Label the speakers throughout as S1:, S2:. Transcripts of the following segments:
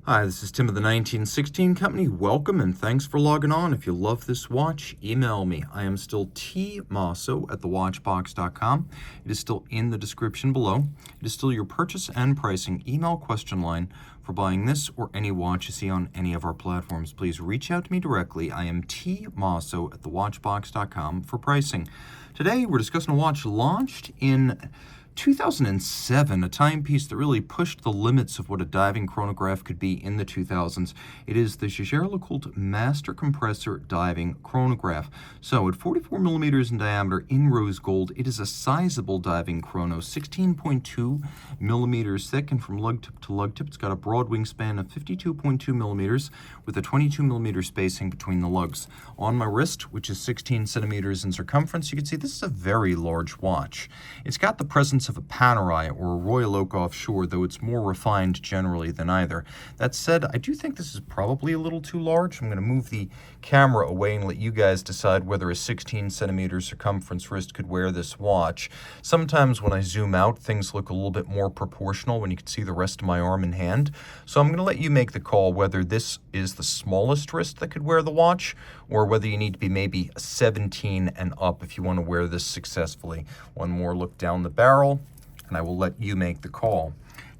S1: Hi, this is Tim of the 1916 Company. Welcome and thanks for logging on. If you love this watch, email me. I am still Team Mosso at thewatchbox.com. It is still in the description below. It is still your purchase and pricing email question line for buying this or any watch you see on any of our platforms. Please reach out to me directly. I am Team Mosso at thewatchbox.com for pricing. Today we're discussing a watch launched in 2007, a timepiece that really pushed the limits of what a diving chronograph could be in the 2000s. It is the Jaeger-LeCoultre Master Compressor Diving Chronograph. So at 44 millimeters in diameter in rose gold, it is a sizable diving chrono, 16.2 millimeters thick, and from lug tip to lug tip, it's got a broad wingspan of 52.2 millimeters with a 22 millimeter spacing between the lugs. On my wrist, which is 16 centimeters in circumference, you can see this is a very large watch. It's got the presence of a Panerai or a Royal Oak offshore, though it's more refined generally than either. That said, I do think this is probably a little too large. I'm going to move the camera away and let you guys decide whether a 16 centimeter circumference wrist could wear this watch. Sometimes when I zoom out, things look a little bit more proportional when you can see the rest of my arm and hand. So I'm going to let you make the call whether this is the smallest wrist that could wear the watch, or whether you need to be maybe a 17 and up if you want to wear this successfully. One more look down the barrel, and I will let you make the call.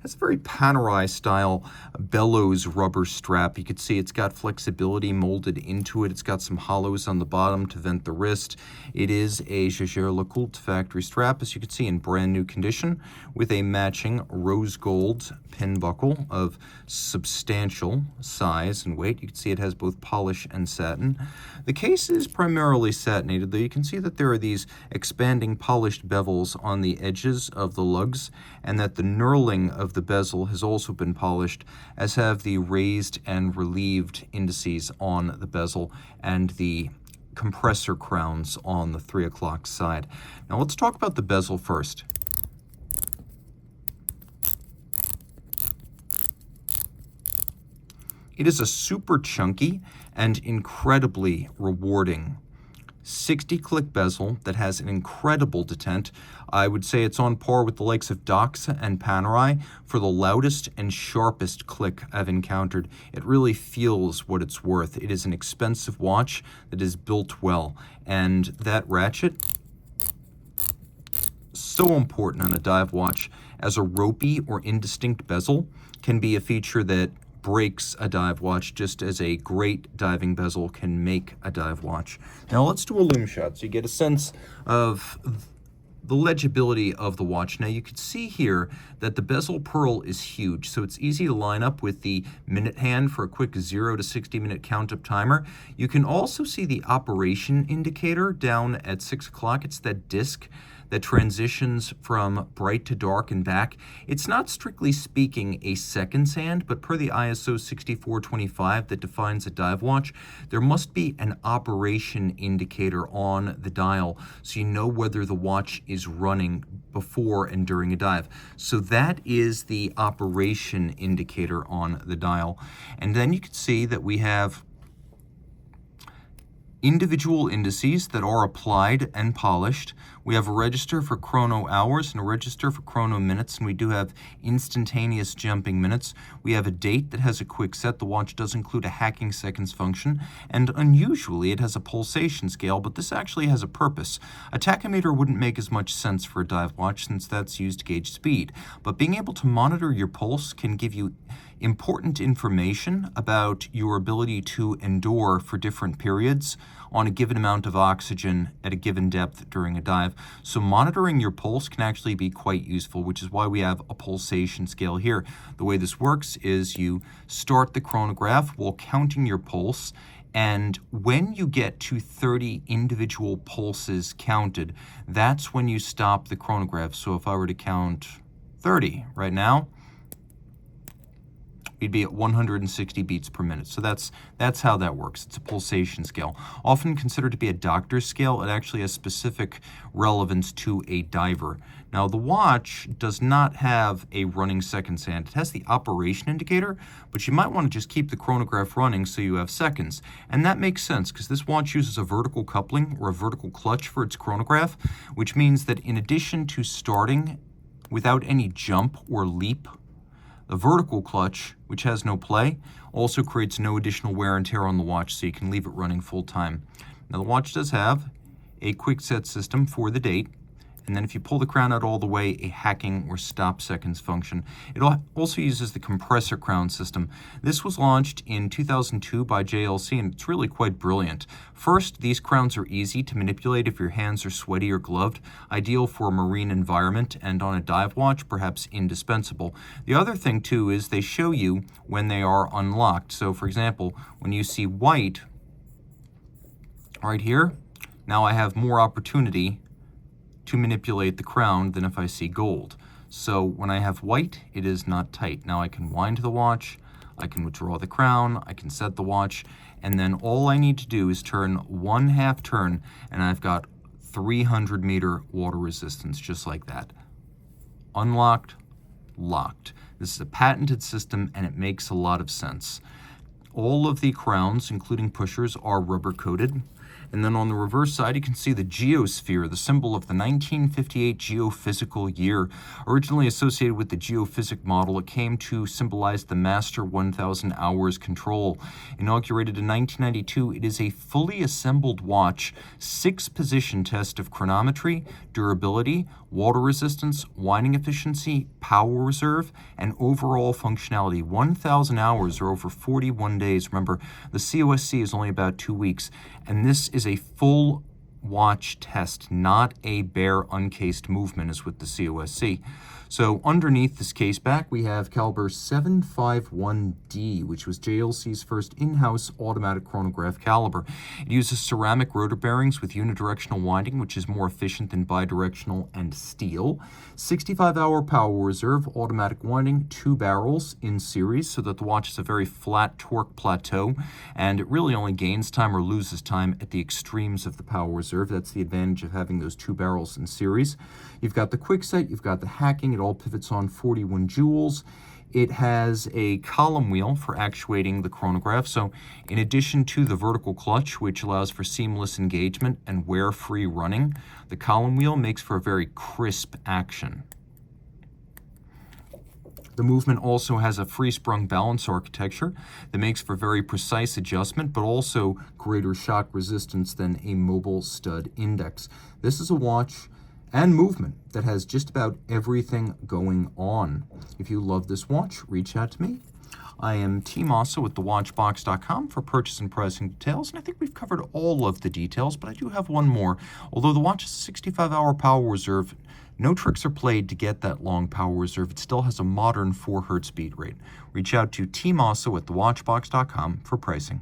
S1: It's a very Panerai style bellows rubber strap. You can see it's got flexibility molded into it. It's got some hollows on the bottom to vent the wrist. It is a Jaeger-LeCoultre factory strap, as you can see, in brand new condition with a matching rose gold pin buckle of substantial size and weight. You can see it has both polish and satin. The case is primarily satinated, though you can see that there are these expanding polished bevels on the edges of the lugs, and that the knurling of the bezel has also been polished, as have the raised and relieved indices on the bezel and the compressor crowns on the 3 o'clock side. Now let's talk about the bezel first. It is a super chunky and incredibly rewarding 60-click bezel that has an incredible detent. I would say it's on par with the likes of Doxa and Panerai for the loudest and sharpest click I've encountered. It really feels what it's worth. It is an expensive watch that is built well, and that ratchet, so important on a dive watch, as a ropey or indistinct bezel can be a feature that breaks a dive watch, just as a great diving bezel can make a dive watch. Now let's do a loom shot so you get a sense of the legibility of the watch. Now you can see here that the bezel pearl is huge, so it's easy to line up with the minute hand for a quick 0 to 60 minute count up timer. You can also see the operation indicator down at 6 o'clock. It's that disc that transitions from bright to dark and back. It's not strictly speaking a seconds hand, but per the ISO 6425 that defines a dive watch, there must be an operation indicator on the dial so you know whether the watch is running before and during a dive. So that is the operation indicator on the dial. And then you can see that we have individual indices that are applied and polished. We have a register for chrono hours and a register for chrono minutes, and we do have instantaneous jumping minutes. We have a date that has a quick set. The watch does include a hacking seconds function, and unusually it has a pulsation scale, but this actually has a purpose. A tachometer wouldn't make as much sense for a dive watch since that's used to gauge speed, but being able to monitor your pulse can give you important information about your ability to endure for different periods on a given amount of oxygen at a given depth during a dive. So monitoring your pulse can actually be quite useful, which is why we have a pulsation scale here. The way this works is you start the chronograph while counting your pulse, and when you get to 30 individual pulses counted, that's when you stop the chronograph. So if I were to count 30 right now, we'd be at 160 beats per minute. So that's how that works. It's a pulsation scale. Often considered to be a doctor's scale, it actually has specific relevance to a diver. Now, the watch does not have a running seconds hand. It has the operation indicator, but you might want to just keep the chronograph running so you have seconds. And that makes sense because this watch uses a vertical coupling or a vertical clutch for its chronograph, which means that in addition to starting without any jump or leap The vertical clutch, which has no play, also creates no additional wear and tear on the watch, so you can leave it running full time. Now the watch does have a quick set system for the date, and then if you pull the crown out all the way, a hacking or stop seconds function. It also uses the compressor crown system. This was launched in 2002 by JLC, and it's really quite brilliant. First, these crowns are easy to manipulate if your hands are sweaty or gloved, ideal for a marine environment, and on a dive watch, perhaps indispensable. The other thing too is they show you when they are unlocked. So for example, when you see white right here, now I have more opportunity to manipulate the crown than if I see gold. So when I have white, it is not tight. Now I can wind the watch, I can withdraw the crown, I can set the watch, and then all I need to do is turn 1/2 turn, and I've got 300 meter water resistance, just like that. Unlocked, locked. This is a patented system, and it makes a lot of sense. All of the crowns, including pushers, are rubber coated. And then on the reverse side, you can see the geosphere, the symbol of the 1958 geophysical year. Originally associated with the geophysic model, it came to symbolize the master 1,000 hours control. Inaugurated in 1992, it is a fully assembled watch, 6-position test of chronometry, durability, water resistance, winding efficiency, power reserve, and overall functionality. 1,000 hours or over 41 days. Remember, the COSC is only about 2 weeks, and this is a full watch test, not a bare uncased movement as with the COSC. So underneath this case back, we have caliber 751D, which was JLC's first in-house automatic chronograph caliber. It uses ceramic rotor bearings with unidirectional winding, which is more efficient than bidirectional and steel. 65-hour power reserve, automatic winding, 2 barrels in series, so that the watch has a very flat torque plateau, and it really only gains time or loses time at the extremes of the power reserve. That's the advantage of having those 2 barrels in series. You've got the quick set, you've got the hacking, it all pivots on 41 joules. It has a column wheel for actuating the chronograph. So in addition to the vertical clutch, which allows for seamless engagement and wear-free running, the column wheel makes for a very crisp action. The movement also has a free-sprung balance architecture that makes for very precise adjustment, but also greater shock resistance than a mobile stud index. This is a watch and movement that has just about everything going on. If you love this watch, reach out to me. I am Team Mosso at thewatchbox.com for purchase and pricing details, and I think we've covered all of the details, but I do have one more. Although the watch has a 65-hour power reserve, no tricks are played to get that long power reserve. It still has a modern 4 Hz beat rate. Reach out to Team Mosso at thewatchbox.com for pricing.